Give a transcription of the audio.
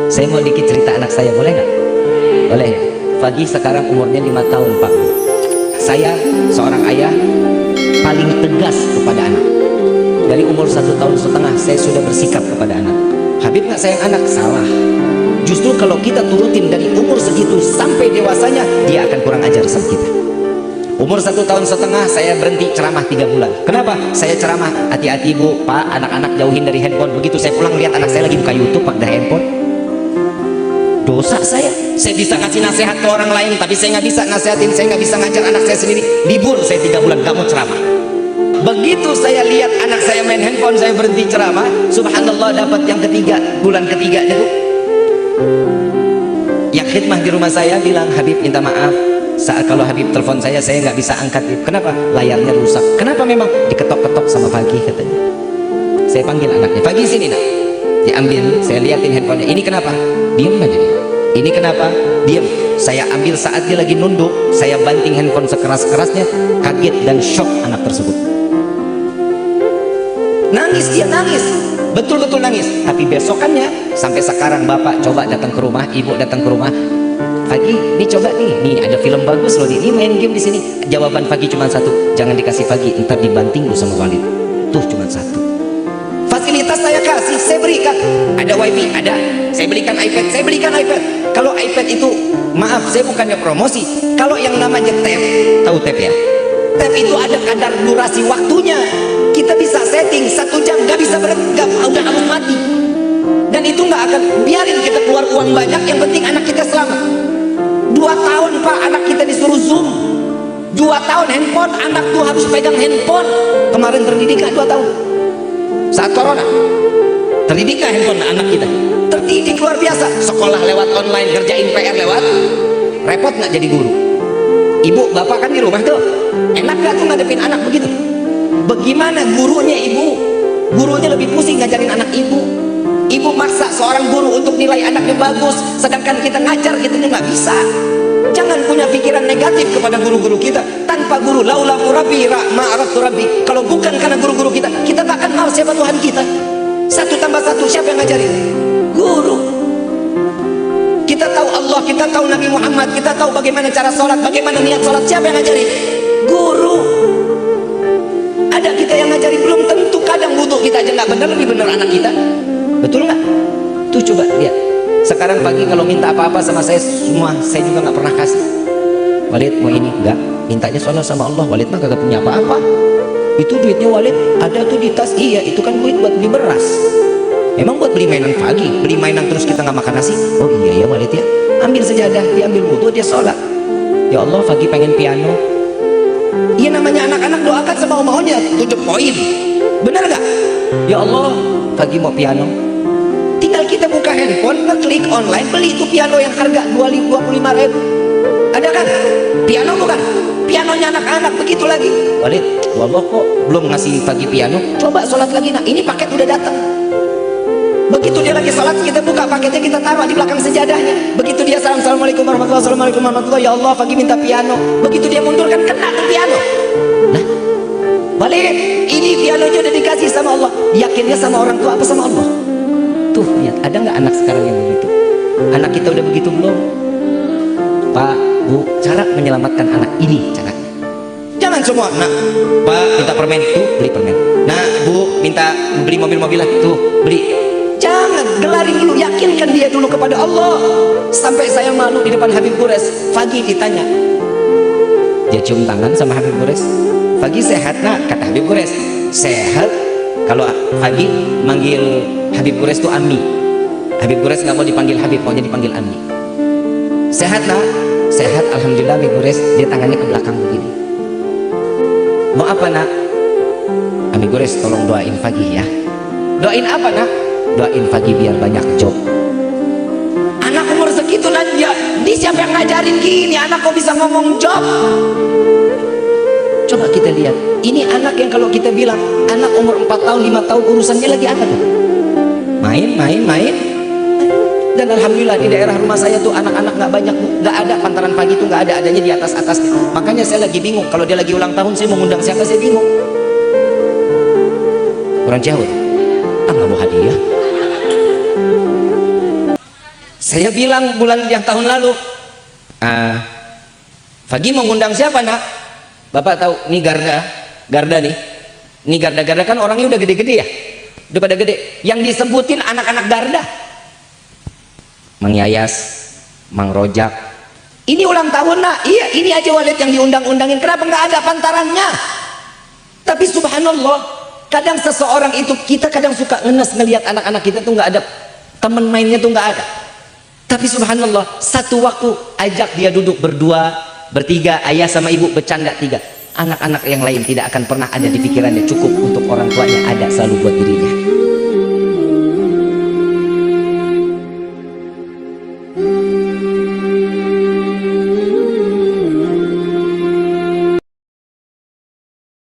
Saya mau dikit cerita anak saya, boleh nggak? Boleh ya? Fagi sekarang umurnya 5 tahun Pak. Saya seorang ayah paling tegas kepada anak. Dari umur 1,5 tahun saya sudah bersikap kepada anak. Habib nggak sayang anak? Salah. Justru kalau kita turutin dari umur segitu sampai dewasanya, dia akan kurang ajar sama kita. Umur 1,5 tahun saya berhenti ceramah 3 bulan. Kenapa? Saya ceramah, hati-hati bu, pak, anak-anak jauhin dari handphone. Begitu saya pulang lihat anak saya lagi buka YouTube pakai handphone, dosa saya. Saya bisa ngasih nasihat ke orang lain, tapi saya nggak bisa nasihatin, saya nggak bisa ngajar anak saya sendiri. Libur saya 3 bulan, nggak mau ceramah. Begitu saya lihat anak saya main handphone, saya berhenti ceramah. Subhanallah, dapat yang ketiga, bulan ketiganya tuh, yang khidmah di rumah saya bilang, Habib minta maaf, saat kalau Habib telepon saya nggak bisa angkat. Kenapa? Layarnya rusak. Kenapa? Memang diketok-ketok sama Fagi katanya. Saya panggil anaknya, Fagi sini nak. Diambil, saya liatin handphonenya. Ini kenapa? Diam aja dia. Ini kenapa? Diam. Saya ambil saat dia lagi nunduk, saya banting handphone sekeras-kerasnya. Kaget dan shock anak tersebut. Nangis, dia nangis, betul-betul nangis. Tapi besokannya sampai sekarang bapak coba datang ke rumah, ibu datang ke rumah, Fagi, ini coba nih ada film bagus loh, ini main game di sini. Jawaban Fagi cuma satu, jangan dikasih Fagi, ntar dibanting lu sama Walid. Tuh cuma satu. Fasilitas saya kasih, saya berikan. Ada wifi, ada. Saya belikan iPad, saya belikan iPad. Kalau iPad itu, maaf, saya bukannya promosi. Kalau yang namanya tab, tahu tab ya? Tab itu ada kadar durasi waktunya. Kita bisa setting 1 jam, nggak bisa berhenti, udah harus mati. Dan itu nggak akan biarin kita keluar uang banyak, yang penting anak kita selamat. 2 tahun Pak, anak kita disuruh Zoom. 2 tahun handphone, anak tuh harus pegang handphone. Kemarin terdidik 2 tahun saat corona, terdidik handphone anak kita, terdidik luar biasa. Sekolah lewat online, kerjain PR lewat. Repot nggak jadi guru? Ibu bapak kan di rumah tuh, enak gak tuh ngadepin anak begitu? Bagaimana gurunya ibu? Gurunya lebih pusing ngajarin anak ibu. Ibu maksa seorang guru untuk nilai anaknya bagus, sedangkan kita ngajar kita nggak bisa. Jangan punya pikiran negatif kepada guru-guru kita. Tanpa guru, laula rabbi ma'aratu rabbi. Kalau bukan karena guru-guru kita, kita tak akan tahu siapa Tuhan kita. 1 tambah 1, siapa yang ngajarin? Guru. Kita tahu Allah, kita tahu Nabi Muhammad, kita tahu bagaimana cara sholat, bagaimana niat sholat, siapa yang ngajarin? Guru. Ada kita yang ngajarin, belum tentu. Kadang wudhu kita aja nggak benar, lebih benar anak kita. Betul nggak? Tuh coba lihat. Sekarang pagi kalau minta apa-apa sama saya, semua saya juga nggak pernah kasih. Walid mau ini, enggak. Mintanya soalnya sama Allah. Walid mah kagak punya apa-apa. Itu duitnya Walid ada tuh di tas. Iya, itu kan duit buat beli beras. Emang buat beli mainan pagi, beli mainan terus kita nggak makan nasi? Oh iya ya Walid ya. Ambil sejadah, diambil wudhu, dia sholat. Ya Allah, Fagi pengen piano. Iya, namanya anak-anak doakan semau-maunya, 7 poin. Benar nggak? Ya Allah, Fagi mau piano. Tinggal kita buka handphone, ngeklik online, beli itu piano yang harga 25.000. Ada kan? Piano bukan? Pianonya anak-anak begitu lagi. Walid, Allah kok belum ngasih Fagi piano? Coba sholat lagi. Nah, ini paket udah datang. Begitu dia lagi sholat, kita buka paketnya, kita taruh di belakang sejadahnya. Begitu dia salam, assalamualaikum warahmatullahi wabarakatuh, assalamualaikum warahmatullahi wabarakatuh. Ya Allah, Fagi minta piano. Begitu dia mundur kan kena tuh piano. Nah, balik, ini pianonya udah dikasih sama Allah. Yakinnya sama orang tua apa sama Allah? Tuh lihat, ada nggak anak sekarang yang begitu? Anak kita udah begitu belum? Pak, Bu, cara menyelamatkan anak ini caranya. Jangan semua, nah, Pak minta permen, tuh beli permen. Nah, Bu minta beli mobil-mobilan, tuh beli. Jangan, gelarin dulu, yakinkan dia dulu kepada Allah. Sampai saya malu di depan Habib Gores. Fagi ditanya, dia cium tangan sama Habib Gores. Fagi sehat nak? Kata Habib Gores, sehat. Kalau Fagi manggil Habib Gores itu Ami. Habib Gores nggak mau dipanggil Habib, maunya dipanggil Ami. Sehat nak? Sehat, alhamdulillah. Habib Gores, dia tangannya ke belakang begini. Mau apa nak? Habib Gores, tolong doain Fagi ya. Doain apa nak? Doain Fagi biar banyak job. Anak umur segitu dia siapa yang ngajarin gini? Anak kok bisa ngomong job? Coba kita lihat, ini anak yang kalau kita bilang anak umur 4 tahun 5 tahun urusannya lagi apa tuh? Main. Dan alhamdulillah di daerah rumah saya tuh anak-anak nggak banyak, nggak ada pantaran pagi tuh, nggak ada, adanya di atas-atasnya. Makanya saya lagi bingung, kalau dia lagi ulang tahun saya mau ngundang siapa, saya bingung. Kurang jauh, nggak mau hadiah. Saya bilang bulan yang tahun lalu, Fagi mau ngundang siapa nak? Bapak tahu, nih Garda nih. Ini Garda kan orangnya udah gede-gede ya, udah pada gede. Yang disebutin anak-anak Garda, Mang Yayas, Mang Rojak. Ini ulang tahun nak, iya ini aja Walid yang diundang-undangin. Kenapa nggak ada pantarannya? Tapi subhanallah, kadang seseorang itu, kita kadang suka ngenes ngelihat anak-anak kita tuh nggak ada temen mainnya tuh nggak ada. Tapi subhanallah, satu waktu ajak dia duduk berdua, bertiga, ayah sama ibu bercanda tiga. Anak-anak yang lain tidak akan pernah ada di pikirannya cukup untuk orang tuanya ada selalu buat dirinya.